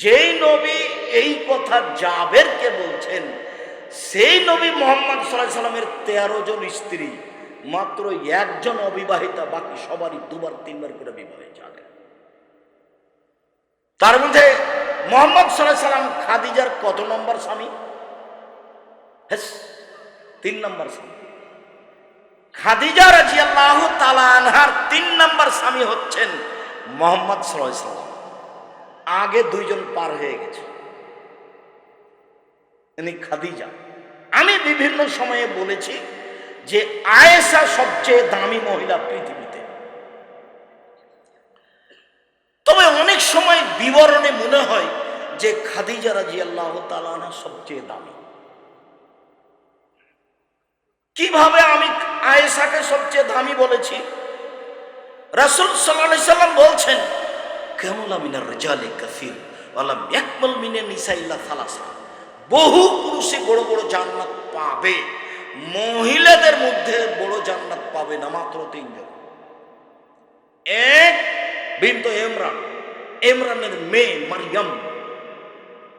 যেই নবী এই কথা জাবেরকে বলছেন, সেই নবী মুহাম্মদ সাল্লাল্লাহু আলাইহি সাল্লামের 13 জন স্ত্রী, মাত্র একজন অবিবাহিতা, বাকি সবারই দুবার তিনবার করে বিবাহ হয়েছে। তার মধ্যে মুহাম্মদ সাল্লাল্লাহু আলাইহি সাল্লাম খাদিজার কত নম্বর স্বামী? 3 নম্বর স্বামী। খাদিজা রাদিয়াল্লাহু তাআলা আনহার 3 নম্বর স্বামী হচ্ছেন মুহাম্মদ সাল্লাল্লাহু আলাইহি সাল্লাম। আগে 2 জন পার হয়ে গেছে, ইনি খাদিজা। আমি বিভিন্ন সময়ে বলেছি যে আয়েশা সবচেয়ে দামি মহিলা পৃথিবীতে। তবে অনেক সময় বিবরণে মনে হয় যে খাদিজা রাদিয়াল্লাহু তাআলা আনহা সবচেয়ে দামি। কিভাবে আমি আয়েশাকে সবচেয়ে দামি বলেছি? রাসূল সাল্লাল্লাহু আলাইহি সাল্লাম বলছেন, কামুলা মিনার রিজালি কাসীর ওয়া লাম ইয়াকমুল মিনান নিসা ইল্লা সালাসা। বহু পুরুষে বড় বড় জান্নাত পাবে, মহিলাদের মধ্যে বড় জান্নাত পাবে না মাত্র 3 জন। এক, বিনতে ইমরান, ইমরানের মেয়ে মারইয়াম,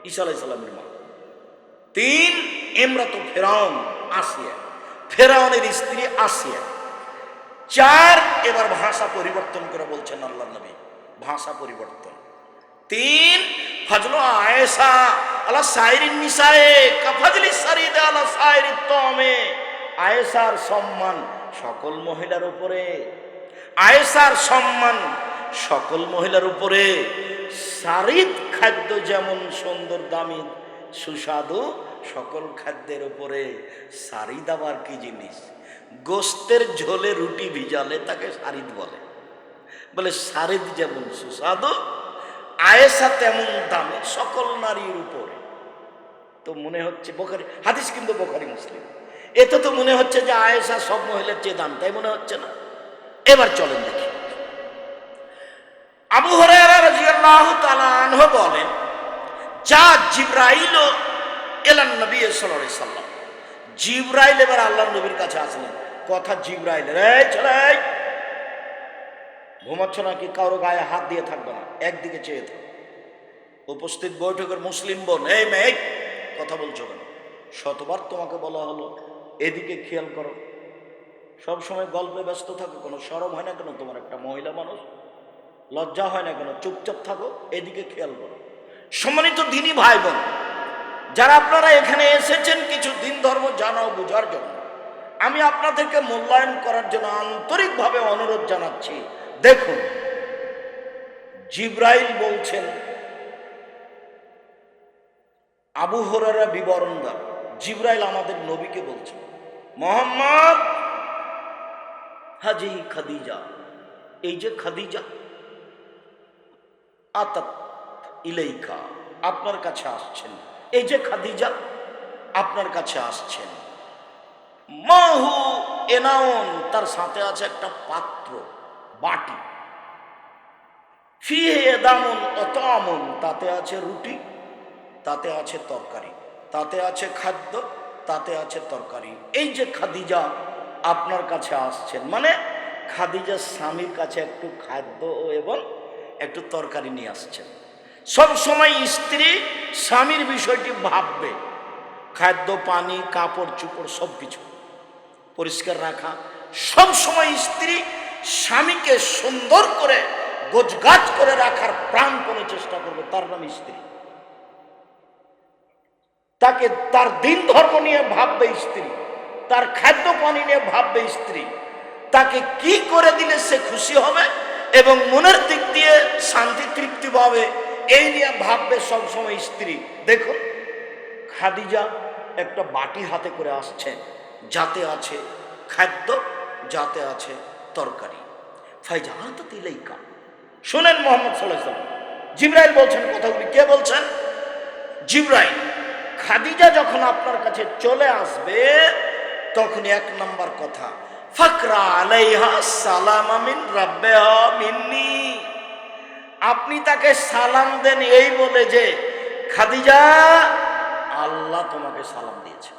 ঈসা আলাইহিস সালামের মা। 3, ইমরাতু ফিরাউন, আসিয়া, ফেরাউনের স্ত্রী আসিয়া। 4, এবার ভাষা পরিবর্তন করে বলছেন আল্লাহর নবী, ভাষা পরিবর্তন। 3, ফাজলু আয়েশা আলা সাইরিন নিসায়ে কাফাজলি সারিদ আলা সাইরিত তামে। আয়েশার সম্মান সকল মহিলার উপরে, আয়েশার সম্মান সকল মহিলার উপরে। সারিদ খাদ্য যেমন সুন্দর, দামি, সুস্বাদু, সকল খাদ্যের উপরে সারিদ আবার কি জিনিস? গোস্তের ঝোলে রুটি ভিজালে তাকে সারিদ বলে। বলে সারিদ যেমন সুস্বাদু, আয়েশা তেমন দামি সকল নারীর উপরে। তো মনে হচ্ছে বুখারী হাদিস, কিন্তু বুখারী মুসলিম, এতে তো মনে হচ্ছে যে আয়েশা সব মহিলার চেয়ে দাম, তাই মনে হচ্ছে না? এবার চলেন দেখি। আবু হুরায়রা রাদিয়াল্লাহু তাআলা আনহু বলেন, যা জিবরাইল ইলান নবী সাল্লাল্লাহু আলাইহি সাল্লাম। জিবরাইল এবার আল্লাহর নবীর কাছে আসলেন। কথা জিবরাইল, রে চলে ঘুমাচ্ছ নাকি? কারো গায়ে হাত দিয়ে থাকবে না, একদিকে চেয়ে থাক। উপস্থিত বৈঠকের মুসলিম বোন, এই মেয়ে কথা বলছো কেন? শতবার তোমাকে বলা হলো এদিকে খেয়াল করো। সব সময় গল্পে ব্যস্ত থাকো, কোনো শরম হয় না কেন তোমার? একটা মহিলা মানুষ, লজ্জা হয় না কেন? চুপচাপ থাকো, এদিকে খেয়াল করো। সম্মানিত দিনী ভাই বোন, যারা আপনারা এখানে এসেছেন কিছু দিন ধর্ম জানা ও বোঝার জন্য, আমি আপনাদেরকে মূল্যায়ন করার জন্য আন্তরিকভাবে অনুরোধ জানাচ্ছি। দেখুন, জিবরাইল বলছেন, আবু হুরায়রা বিবরণদার, জিবরাইল আমাদের নবীকে বলছেন, মুহাম্মদ হাজি খাদিজা, এই যে খাদিজা, আতাত ইলাইকা, আপনার কাছে আসছেন। এই যে খাদিজা আপনার কাছে আসছেন। মাহু এনাউন, তার সাথে আছে একটা পাত্র, বাটি। ফিহে এদামুন অতামুন, তাতে আছে রুটি, তাতে আছে তরকারি, তাতে আছে খাদ্য, তাতে আছে তরকারি। এই যে খাদিজা আপনার কাছে আসছেন, মানে খাদিজার স্বামীর কাছে একটু খাদ্য এবং একটু তরকারি নিয়ে আসছেন। সব সময় স্ত্রী স্বামীর বিষয়টি ভাববে, খাদ্য, পানি, কাপড় চোপড় সব কিছু পরিষ্কার রাখা। সব সময় স্ত্রী স্বামীকে সুন্দর করে গোছগাছ করে রাখার প্রাণপণে চেষ্টা করবে, তার নাম স্ত্রী। তাকে তার দিন ধর্ম নিয়ে ভাববে স্ত্রী, তার খাদ্য পানি নিয়ে ভাববে স্ত্রী, তাকে কি করে দিলে সে খুশি হবে এবং মনের দিক দিয়ে শান্তি তৃপ্তি পাবে, এই নিয়ে ভাববে সবসময় স্ত্রী। দেখুন, খাদিজা একটা বাটি হাতে করে আসছে, যাতে আছে খাদ্য, যাতে আছে তরকারি। ফাইজাআতাত ইলাইকা, শুনেন মুহাম্মদ সাল্লাল্লাহু আলাইহি ওয়াসাল্লাম, জিবরাইল বলছেন কথাগুলি। কে বলছেন? জিবরাইল। খাদিজা যখন আপনার কাছে চলে আসবে, তখন 1 নম্বর কথা, ফাকরা আলাইহা সালাম মিন রাব্বিহা মিন্নি, আপনি তাকে সালাম দেন এই বলে যে, খাদিজা আল্লাহ তোমাকে সালাম দিয়েছে।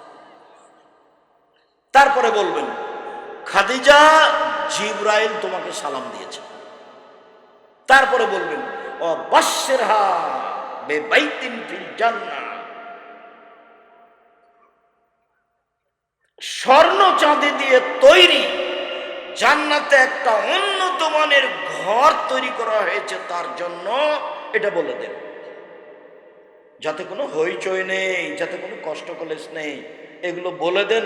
তারপরে বলবেন, খাদিজা জিবরাইল তোমাকে সালাম দিয়েছে। তারপরে বলবেন, ও বাশশিরহা বিবাইতিন ফিল জান্নাহ, স্বর্ণ চাঁদি দিয়ে তৈরি জান্নাতে একটা উন্নত মানের ঘর তৈরি করা হয়েছে তার জন্য। এটা বলে দেন, যাতে কোনো হইচই নেই, যাতে কোনো কষ্ট কলেশ নেই, এগুলো বলে দেন।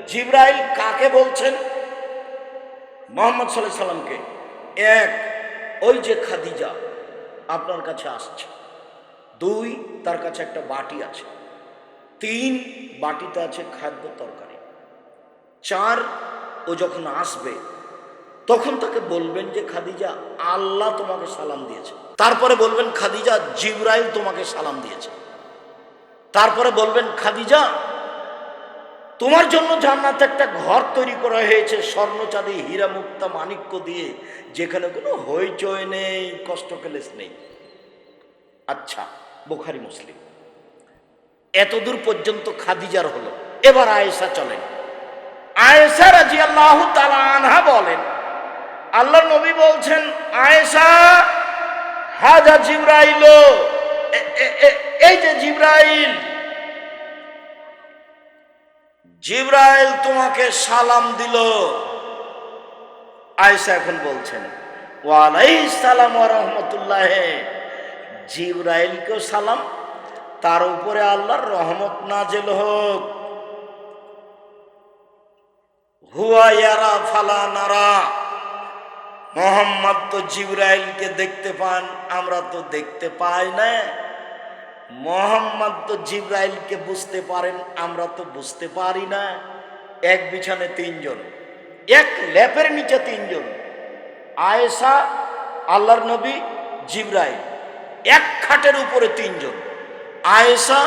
জিবরাইল কাকে বলছেন? মুহাম্মদ সাল্লাল্লাহু আলাইহি সাল্লামকে। এক, ওই যে খাদিজা আপনার কাছে আসছে। দুই, তার কাছে একটা বাটি আছে। তিন, বাটিতে আছে খাদ্য তরকারি। চার, ও যখন আসবে তখন তাকে বলবেন যে খাদিজা, আল্লাহ তোমাকে সালাম দিয়েছে। তারপরে বলবেন খাদিজা, জিবরাইল তোমাকে সালাম দিয়েছে। তারপরে বলবেন খাদিজা, তোমার জন্য জান্নাতে একটা ঘর তৈরি করা হয়েছে স্বর্ণ চাঁদি হীরা মুক্তা মাণিক্য দিয়ে, যেখানে কোনো হইচই নেই, কষ্ট ক্লেশ নেই। আচ্ছা, বুখারী মুসলিম। এতদূর পর্যন্ত খাদিজার হলো। এবার আয়েশা চলেন। আয়েশা রাদিয়াল্লাহু তাআলা আনহা বলেন, আল্লাহর নবী বলছেন, আয়েশা, হাজা জিবরাইল, এই যে জিবরাইল, জিবরাইল তোমাকে সালাম দিল। আয়েশা এখন বলছেন, ওয়া আলাইহিস সালাম ওয়া রাহমাতুল্লাহ, জিবরাইলকেও সালাম, তার উপরে আল্লাহর রহমত নাযিল হোক। হুয়া ইয়ারা ফালা নারা, মুহাম্মদ তো জিবরাইলকে দেখতে পান, আমরা তো দেখতে পাই না। মুহাম্মদ তো জিবরাইলকে বুঝতে পারেন, আমরা তো বুঝতে পারি না। এক বিছানে তিনজন, এক ল্যাপের নিচে তিনজন, আয়েশা, আল্লাহর নবী, জিবরাইল। এক খাটের উপরে তিনজন, আয়েশা,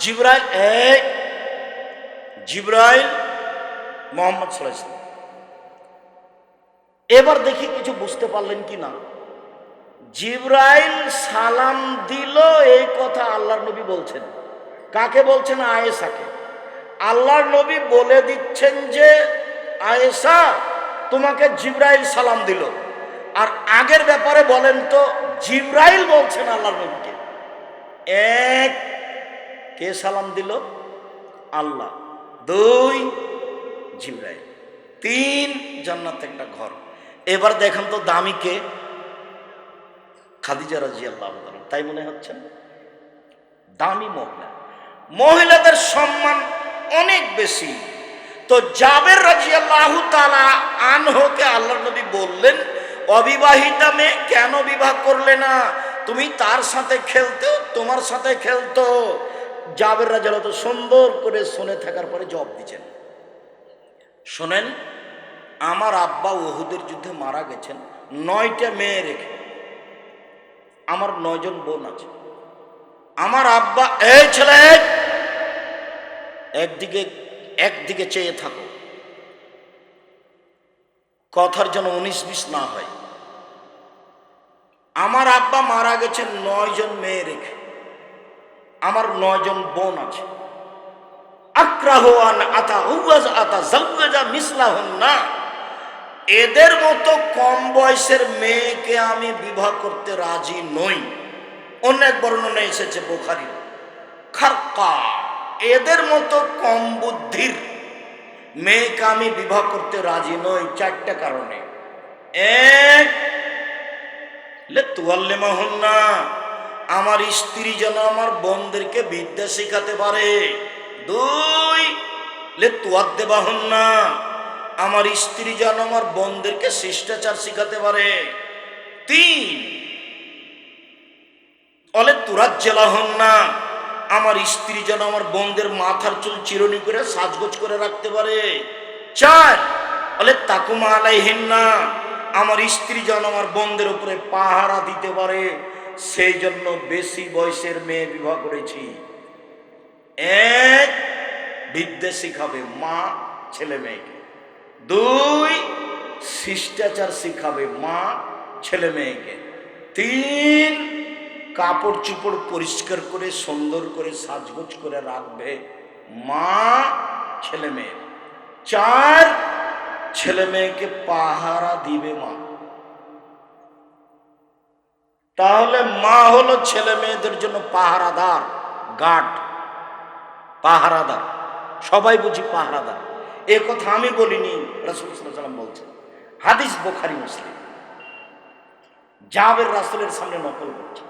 জিবরাইল, জিবরাইল, মুহাম্মদ সাল্লাল্লাহু আলাইহি ওয়াসাল্লাম। এবার দেখি কিছু বুঝতে পারলেন কি না। জিবরাইল সালাম দিল, এই কথা আল্লাহর নবী বলছেন। কাকে বলছেন? আয়েশাকে। আল্লাহর নবী বলে দিচ্ছেন যে, আয়েশা, তোমাকে জিবরাইল সালাম দিল। আর আগের ব্যাপারে বলেন তো, জিবরাইল বলছেন আল্লাহর নবীকে। এক, কে সালাম দিল? আল্লাহ। দুই, জিবরাইল। তিন, জান্নাতে একটা ঘর। এবার দেখেন তো দামি কে? খাদিজা রাদিয়াল্লাহু তাআলা। তাই মনে হচ্ছে দামি মহিলা। মহিলাদের সম্মান অনেক বেশি। তো জাবের রাদিয়াল্লাহু তাআলা আনহুকে আল্লাহর নবী বললেন, অবিবাহিতা মেয়ে কেন বিবাহ করলে না? তুমি তার সাথে খেলতে, তোমার সাথে খেলতো। জাবের রাদিয়াল্লাহু সুন্দর করে শুনে থাকার পরে জবাব দিচ্ছেন, শোনেন, আমার আব্বা উহুদের যুদ্ধে মারা গেছেন 9টা মেয়ে রেখে। আমার 9 জন বোন আছে। আমার আব্বা, এই ছেলে, একদিকে চেয়ে থাকো, কথার যেন 19-20 না হয়। আমার আব্বা মারা গেছেন 9 জন মেয়ে রেখে। আমার 9 জন বোন আছে। আক্রাহু আন আতাজাওয়াজা মিসলাহুন্না, এদের মতো কম বয়সের মেয়েকে আমি বিবাহ করতে রাজি নই। অনেক বর্ণনা এসেছে বুখারী। খারকা, এদের মতো কম বুদ্ধির মেয়েকে আমি বিবাহ করতে রাজি নই 4টা কারণে। এক, লিতুআল্লিমাহুন্না, আমার স্ত্রী যেন আমার বোনদেরকে বিদ্যা শেখাতে পারে। দুই, লিতুআদ্দিবাহুন্না, আমার স্ত্রী যেন আমার বোনদেরকে শিষ্টাচার শিখাতে পারে। তিন, লিতুরাজ্জিলাহুন্না, আমার স্ত্রী যেন আমার বোনদের মাথার চুল চিরুনি করে সাজগোজ করে রাখতে পারে। চার, লিতাকুমা আলাইহিন্না, আমার স্ত্রী যেন আমার বোনদের উপরে পাহারা দিতে পারে। সেই জন্য বেশি বয়সের মেয়ে বিবাহ করেছি। এক, বিদ্যা শিখাবে মা ছেলে মেয়েকে। দুই, শিষ্টাচার শিখাবে মা ছেলে মেয়েকে। তিন, কাপড় চোপড় পরিষ্কার করে সুন্দর করে সাজগোজ করে রাখবে মা ছেলে মেয়ে। চার, ছেলে মেয়েকে পাহারা দিবে মা। তাহলে মা হলো ছেলে মেয়েদের জন্য পাহারাদার, গার্ড, পাহারাদার। সবাই বুঝি পাহারাদার, এ কথা আমি বলিনি, রাসূল সাল্লাল্লাহু আলাইহি ওয়াসাল্লাম বলছেন। হাদিস বুখারী মুসলিম। জাবের রাসূলের সামনে নকল করছে।